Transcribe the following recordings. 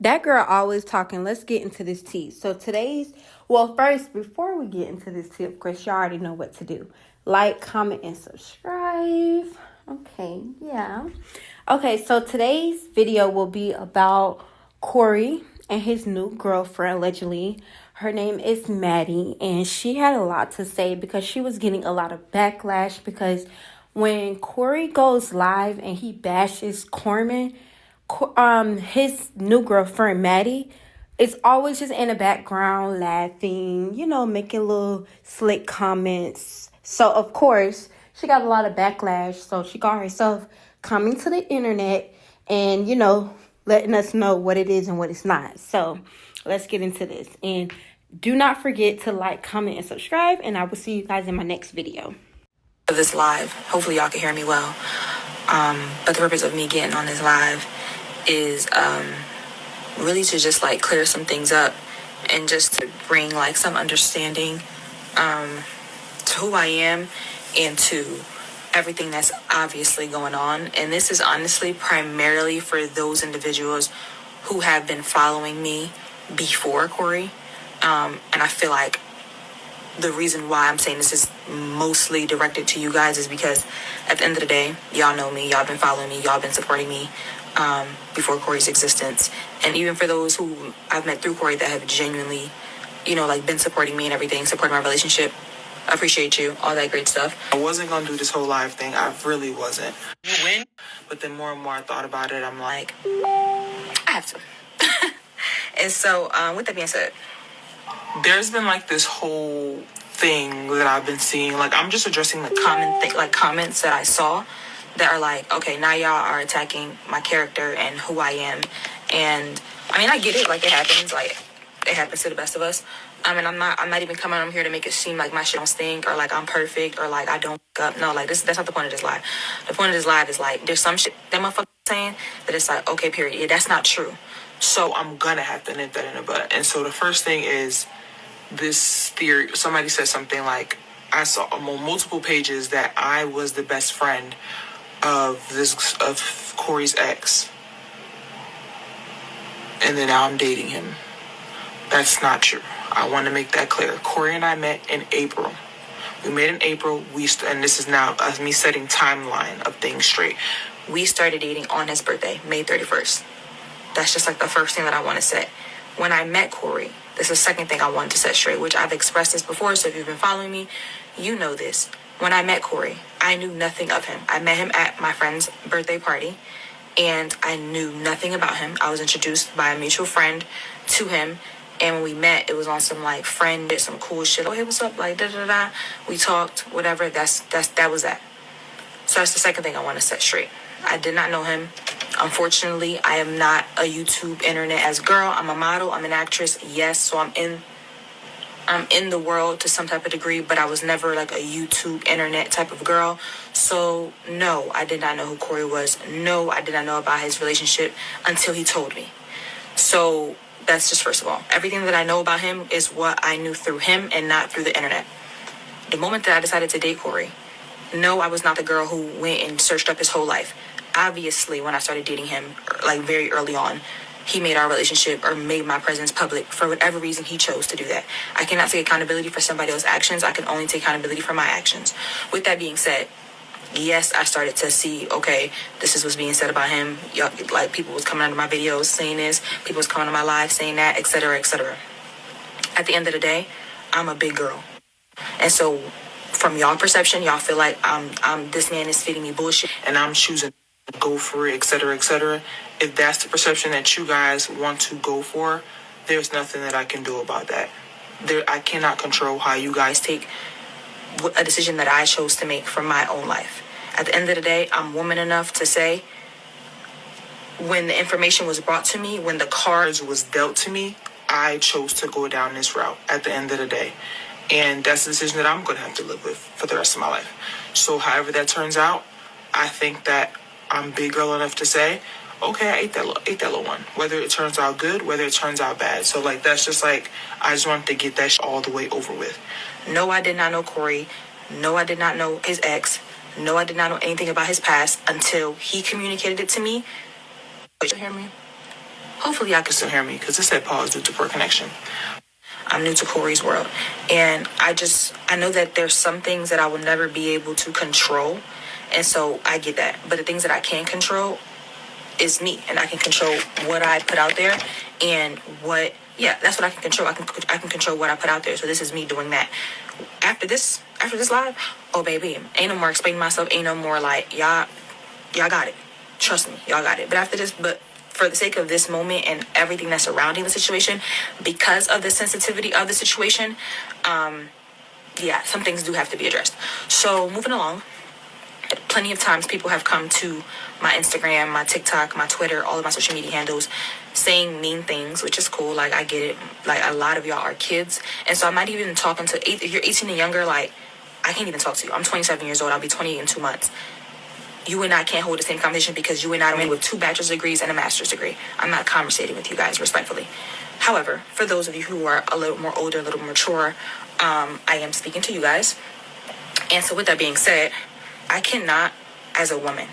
That girl always talking. Let's get into this tea. So first, before we get into this tea, of course, you already know what to do. Like, comment, and subscribe. Okay, yeah. Okay, so today's video will be about Corey and his new girlfriend, allegedly. Her name is Maddie, and she had a lot to say because she was getting a lot of backlash because when Corey goes live and he bashes Carmen, his new girlfriend Maddie is always just in the background laughing, making little slick comments. So of course she got a lot of backlash. So she got herself coming to the internet and letting us know what it is and what it's not. So let's get into this. And do not forget to like, comment, and subscribe. And I will see you guys in my next video. This live, hopefully y'all can hear me well. But the purpose of me getting on this live is really to just like clear some things up and just to bring like some understanding to who I am and to everything that's obviously going on. And this is honestly primarily for those individuals who have been following me before Corey. And I feel like the reason why I'm saying this is mostly directed to you guys is because at the end of the day, y'all know me, y'all been following me, y'all been supporting me before Corey's existence. And even for those who I've met through Corey that have genuinely, been supporting me and everything, supporting my relationship, I appreciate you, all that great stuff. I wasn't going to do this whole live thing. I really wasn't. You win. But then more and more I thought about it, I'm like, I have to. And so, with that being said, there's been like this whole thing that I've been seeing. Like, I'm just addressing the comments that I saw that are like, okay, now y'all are attacking my character and who I am. And I mean, I get it. Like, it happens. Like, it happens to the best of us. And I'm not even coming on here to make it seem like my shit don't stink or like I'm perfect or like I don't fuck up. No, like that's not the point of this live. The point of this live is like there's some shit that motherfucker saying that it's like, okay, period. Yeah, that's not true. So I'm gonna have to nip that in the butt. And so the first thing is this theory. Somebody said something like, I saw on multiple pages that I was the best friend of Corey's ex, and then now I'm dating him. That's not true. I want to make that clear. Corey and I met in April. We met in April. And this is now me setting timeline of things straight. We started dating on his birthday, May 31st. That's just like the first thing that I want to say. When I met Corey, this is the second thing I wanted to set straight, which I've expressed this before, so if you've been following me, you know this. When I met Corey, I knew nothing of him. I met him at my friend's birthday party, and I knew nothing about him. I was introduced by a mutual friend to him, and when we met, it was on some like friend did some cool shit. Oh, hey, what's up? Like da da da. We talked, whatever. That was that. So that's the second thing I want to set straight. I did not know him. Unfortunately, I am not a YouTube internet as girl. I'm a model. I'm an actress. Yes, so I'm in the world to some type of degree, but I was never like a YouTube internet type of girl. So no, I did not know who Corey was. No, I did not know about his relationship until he told me. So that's just first of all. Everything that I know about him is what I knew through him and not through the internet. The moment that I decided to date Corey, no, I was not the girl who went and searched up his whole life. Obviously, when I started dating him, like very early on, he made our relationship or made my presence public for whatever reason he chose to do that. I cannot take accountability for somebody else's actions. I can only take accountability for my actions. With that being said, yes, I started to see, okay, this is what's being said about him. Like, people was coming under my videos saying this. People was coming on my live saying that, etc., etc. At the end of the day, I'm a big girl. And so, from y'all perception, y'all feel like this man is feeding me bullshit. And I'm choosing to go for it, etc., etc. If that's the perception that you guys want to go for, there's nothing that I can do about that. I cannot control how you guys take a decision that I chose to make for my own life. At the end of the day, I'm woman enough to say, when the information was brought to me, when the cards was dealt to me, I chose to go down this route at the end of the day. And that's the decision that I'm going to have to live with for the rest of my life. So however that turns out, I think that I'm big girl enough to say, okay, I ate that little one. Whether it turns out good, whether it turns out bad. So like, that's just like, I just wanted to get that all the way over with. No, I did not know Corey. No, I did not know his ex. No, I did not know anything about his past until he communicated it to me. Wait, you hear me? Hopefully y'all can still hear me because it said pause due to poor connection. I'm new to Corey's world. And I know that there's some things that I will never be able to control. And so I get that. But the things that I can control is me. And I can control what I put out there and that's what I can control. I can control what I put out there. So this is me doing that. After this live, oh baby, ain't no more explaining myself. Ain't no more like, y'all got it. Trust me, y'all got it. But for the sake of this moment and everything that's surrounding the situation, because of the sensitivity of the situation, some things do have to be addressed. So moving along, plenty of times people have come to my Instagram, my TikTok, my Twitter, all of my social media handles saying mean things, which is cool. Like, I get it. Like, a lot of y'all are kids. And so I'm not even talking to, if you're 18 and younger, like, I can't even talk to you. I'm 27 years old. I'll be 28 in 2 months. You and I can't hold the same conversation because you and I are with 2 bachelor's degrees and a master's degree. I'm not conversating with you guys respectfully. However, for those of you who are a little more older, a little more mature, I am speaking to you guys. And so with that being said, I cannot, as a woman,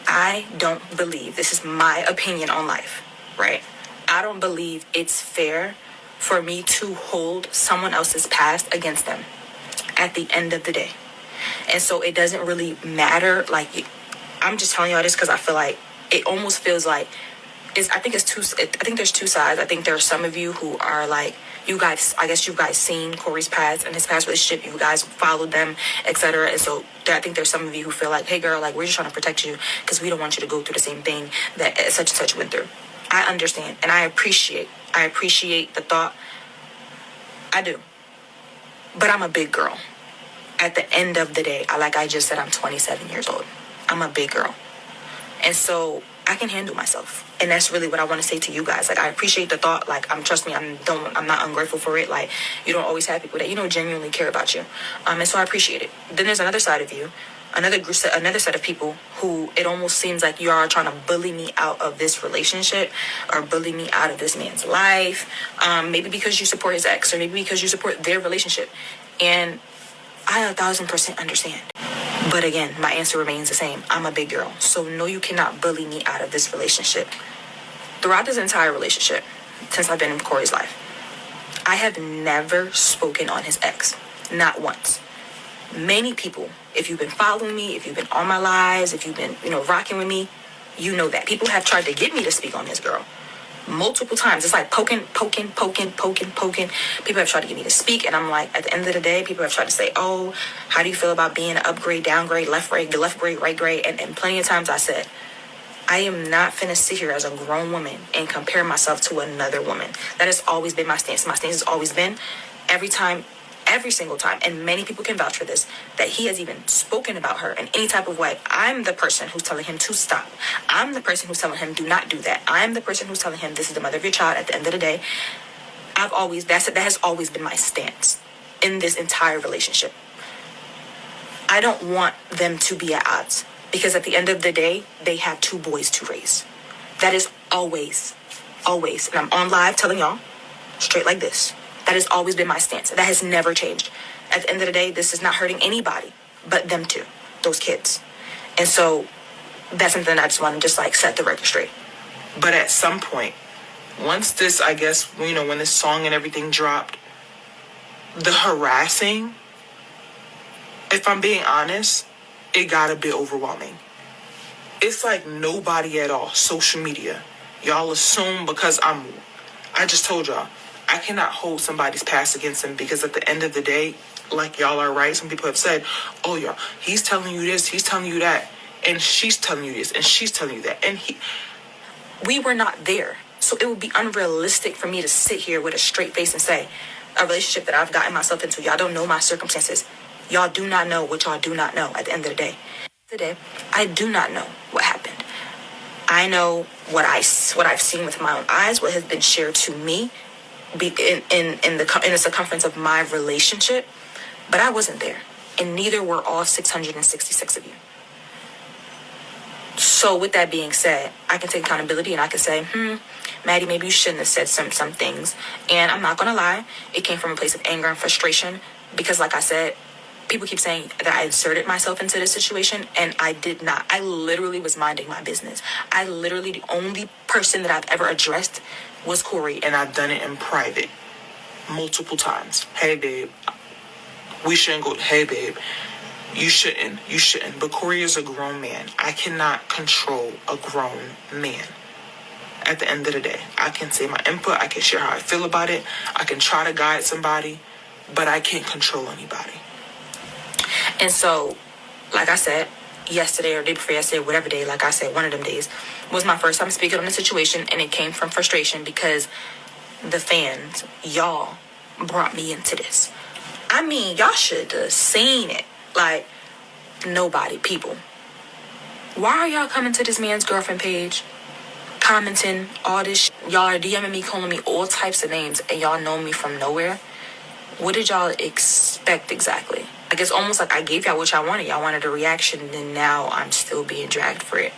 I don't believe, this is my opinion on life, right? I don't believe it's fair for me to hold someone else's past against them at the end of the day. And so it doesn't really matter. Like, I'm just telling y'all this because I feel like it almost feels like I think there's 2 sides. I think there are some of you who are like, I guess you guys seen Corey's past and his past relationship. You guys followed them, etc. And so I think there's some of you who feel like, hey girl, like, we're just trying to protect you because we don't want you to go through the same thing that such and such went through. I understand and I appreciate the thought. I do. But I'm a big girl. At the end of the day, like I just said, I'm 27 years old. I'm a big girl. And so I can handle myself. And that's really what I want to say to you guys. Like, I appreciate the thought. Like, trust me, I'm not ungrateful for it. Like, you don't always have people that, genuinely care about you. And so I appreciate it. Then there's another side of you, another set of people who it almost seems like you are trying to bully me out of this relationship or bully me out of this man's life. Maybe because you support his ex or maybe because you support their relationship. And I 1,000% understand. But again, my answer remains the same. I'm a big girl. So no, you cannot bully me out of this relationship. Throughout this entire relationship, since I've been in Corey's life, I have never spoken on his ex. Not once. Many people, if you've been following me, if you've been on my lives, if you've been, rocking with me, you know that. People have tried to get me to speak on this girl. Multiple times. It's like poking. People have tried to get me to speak, and I'm like, at the end of the day, people have tried to say, oh, how do you feel about being an upgrade, downgrade, left grade, right grade? And plenty of times I said, I am not finna sit here as a grown woman and compare myself to another woman. That has always been my stance. My stance has always been, every single time, and many people can vouch for this, that he has even spoken about her in any type of way. I'm the person who's telling him to stop. I'm the person who's telling him do not do that. I'm the person who's telling him this is the mother of your child at the end of the day. That has always been my stance in this entire relationship. I don't want them to be at odds because at the end of the day, they have 2 boys to raise. That is always, and I'm on live telling y'all straight like this. That has always been my stance. That has never changed. At the end of the day, this is not hurting anybody but them 2, those kids. And so that's something that I just want to set the record straight. But at some point, once this, I guess, when this song and everything dropped, the harassing, if I'm being honest, it got a bit overwhelming. It's like nobody at all, social media. Y'all assume because I just told y'all, I cannot hold somebody's past against them because at the end of the day, like y'all are right, some people have said, oh y'all, he's telling you this, he's telling you that, and she's telling you this, and she's telling you that, and we were not there. So it would be unrealistic for me to sit here with a straight face and say, a relationship that I've gotten myself into, y'all don't know my circumstances. Y'all do not know what y'all do not know at the end of the day. Today, I do not know what happened. I know what I've seen with my own eyes, what has been shared to me, in the circumference of my relationship, but I wasn't there, and neither were all 666 of you. So with that being said, I can take accountability and I can say, Maddie, maybe you shouldn't have said some things. And I'm not gonna lie, it came from a place of anger and frustration because, like I said, people keep saying that I inserted myself into this situation, and I did not. I literally was minding my business. The only person that I've ever addressed was Corey. And I've done it in private multiple times. Hey, babe, we shouldn't go. Hey, babe, you shouldn't. But Corey is a grown man. I cannot control a grown man. At the end of the day, I can say my input. I can share how I feel about it. I can try to guide somebody, but I can't control anybody. And so, like I said, yesterday or day before yesterday, whatever day, like I said, one of them days, was my first time speaking on the situation, and it came from frustration because the fans, y'all, brought me into this. I mean, y'all should have seen it. Like, nobody, people. Why are y'all coming to this man's girlfriend page, commenting all this y'all are DMing me, calling me all types of names, and y'all know me from nowhere? What did y'all expect exactly? Like, it's almost like I gave y'all what y'all wanted. Y'all wanted a reaction, and now I'm still being dragged for it.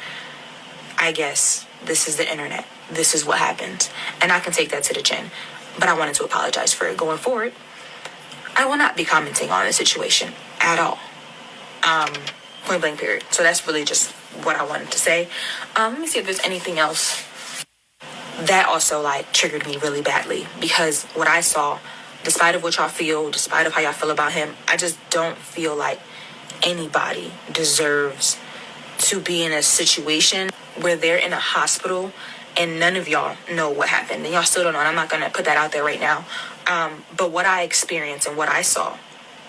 I guess this is the internet. This is what happens. And I can take that to the chin. But I wanted to apologize for it going forward. I will not be commenting on the situation at all. Point blank period. So that's really just what I wanted to say. Let me see if there's anything else that also like triggered me really badly, because what I saw, despite of what y'all feel, despite of how y'all feel about him, I just don't feel like anybody deserves to be in a situation where they're in a hospital and none of y'all know what happened. And y'all still don't know, and I'm not going to put that out there right now. But what I experienced and what I saw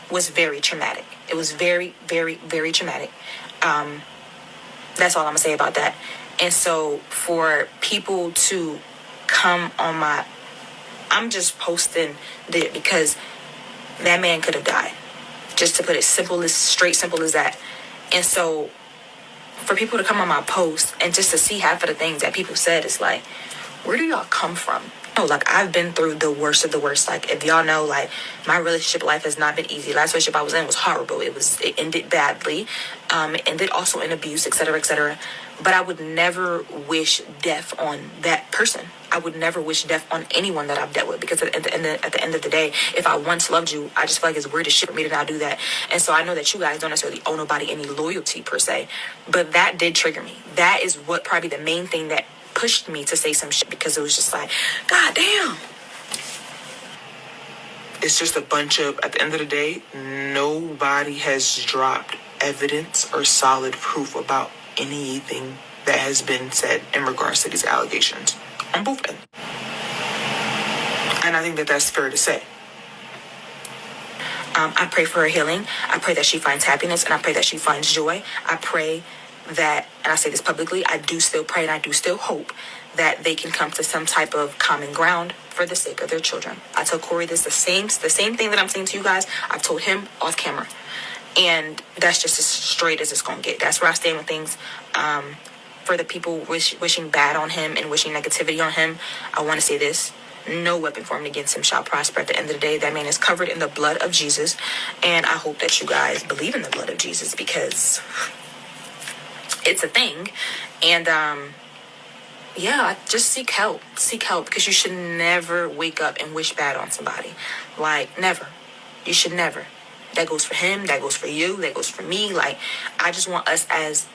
was very traumatic. It was very, very, very traumatic. That's all I'm going to say about that. And so for people to come on my... I'm just posting it because that man could have died. Just to put it simple as that. And so for people to come on my post and just to see half of the things that people said, it's like, where do y'all come from? Oh, like, I've been through the worst of the worst. Like, if y'all know, like, my relationship life has not been easy. Last relationship I was in was horrible. It ended badly. It ended also in abuse, etc., etc. But I would never wish death on that person. I would never wish death on anyone that I've dealt with, because at the end of the day, if I once loved you, I just feel like it's weird as shit for me to not do that. And so I know that you guys don't necessarily owe nobody any loyalty per se, but that did trigger me. That is what probably the main thing that pushed me to say some shit, because it was just like, God damn. It's just a bunch of, at the end of the day, nobody has dropped evidence or solid proof about anything that has been said in regards to these allegations on both ends. And I think that that's fair to say. I pray for her healing. I pray that she finds happiness, and I pray that she finds joy. I pray that, and I say this publicly, I do still pray and I do still hope that they can come to some type of common ground for the sake of their children. I tell Corey this, the same thing that I'm saying to you guys, I've told him off camera. And that's just as straight as it's going to get. That's where I stand with things. For the people wishing bad on him and wishing negativity on him, I want to say this. No weapon formed against him shall prosper. At the end of the day, that man is covered in the blood of Jesus. And I hope that you guys believe in the blood of Jesus, because it's a thing. And, yeah, just seek help. Seek help, because you should never wake up and wish bad on somebody. Like, never. You should never. That goes for him. That goes for you. That goes for me. Like, I just want us as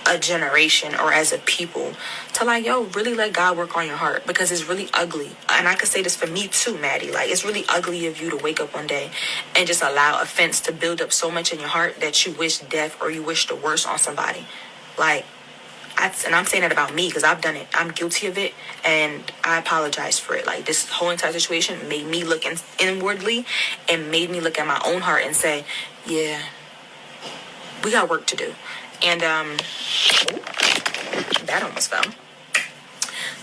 a generation or as a people to, like, yo, really let God work on your heart, because it's really ugly. And I could say this for me too, Maddie. Like, it's really ugly of you to wake up one day and just allow offense to build up so much in your heart that you wish death or you wish the worst on somebody. Like, and I'm saying that about me because I've done it. I'm guilty of it, and I apologize for it. Like, this whole entire situation made me look inwardly and made me look at my own heart and say, yeah, we got work to do. And that almost fell.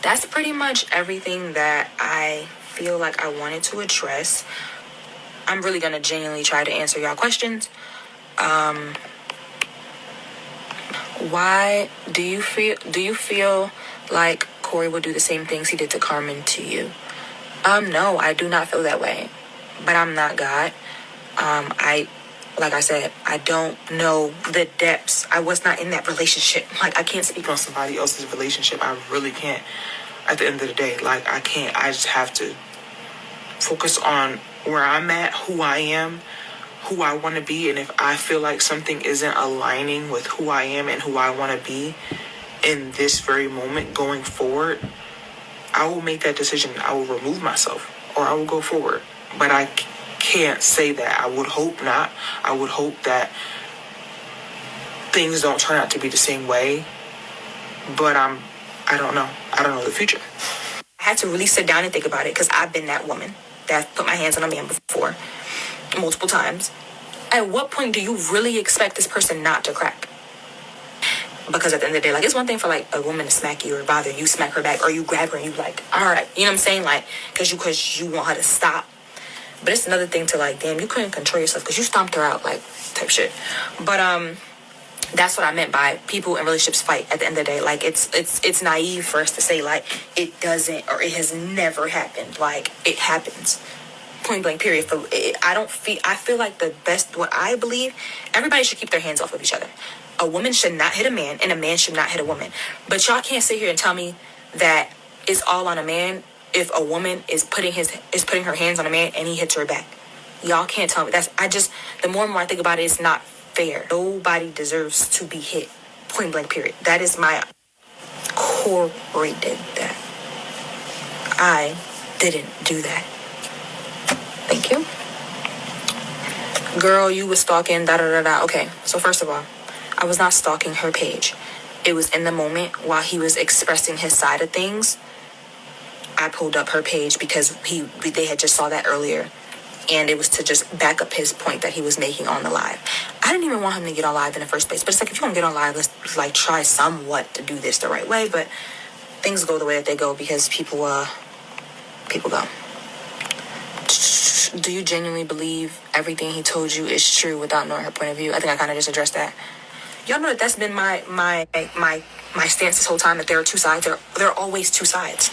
That's pretty much everything that I feel like I wanted to address. I'm really going to genuinely try to answer y'all questions. Why do you feel like Corey would do the same things he did to Carmen to you? No, I do not feel that way. But I'm not God. Like I said, I don't know the depths. I was not in that relationship. Like, I can't speak on somebody else's relationship. I really can't. At the end of the day, like, I can't. I just have to focus on where I'm at, who I am, who I want to be, and if I feel like something isn't aligning with who I am and who I want to be in this very moment going forward, I will make that decision. I will remove myself or I will go forward. But I can't say that. I would hope not. I would hope that things don't turn out to be the same way. But I don't know. I don't know the future. I had to really sit down and think about it because I've been that woman that put my hands on a man before, multiple times. At what point do you really expect this person not to crack? Because at the end of the day, like, it's one thing for, like, a woman to smack you or bother you, smack her back, or you grab her and you like, all right, you know what I'm saying? Like, because you want her to stop. But it's another thing to, like, damn, you couldn't control yourself because you stomped her out, like, type shit. But, that's what I meant by people in relationships fight at the end of the day. Like, it's naive for us to say, like, it doesn't or it has never happened. Like, it happens. Point blank, period. I feel like what I believe, everybody should keep their hands off of each other. A woman should not hit a man and a man should not hit a woman. But y'all can't sit here and tell me that it's all on a man if a woman is putting her hands on a man and he hits her back. Y'all can't tell me. The more and more I think about it, it's not fair. Nobody deserves to be hit. Point blank, period. That is my Corey did that. I didn't do that. Thank you. Girl, you was stalking, da-da-da-da. Okay, so first of all, I was not stalking her page. It was in the moment while he was expressing his side of things. I pulled up her page because they had just saw that earlier. And it was to just back up his point that he was making on the live. I didn't even want him to get on live in the first place. But it's like, if you want to get on live, let's, like, try somewhat to do this the right way. But things go the way that they go because people go. Do you genuinely believe everything he told you is true without knowing her point of view? I think I kind of just addressed that. Y'all know that that's been my stance this whole time, that there are two sides. There are always two sides.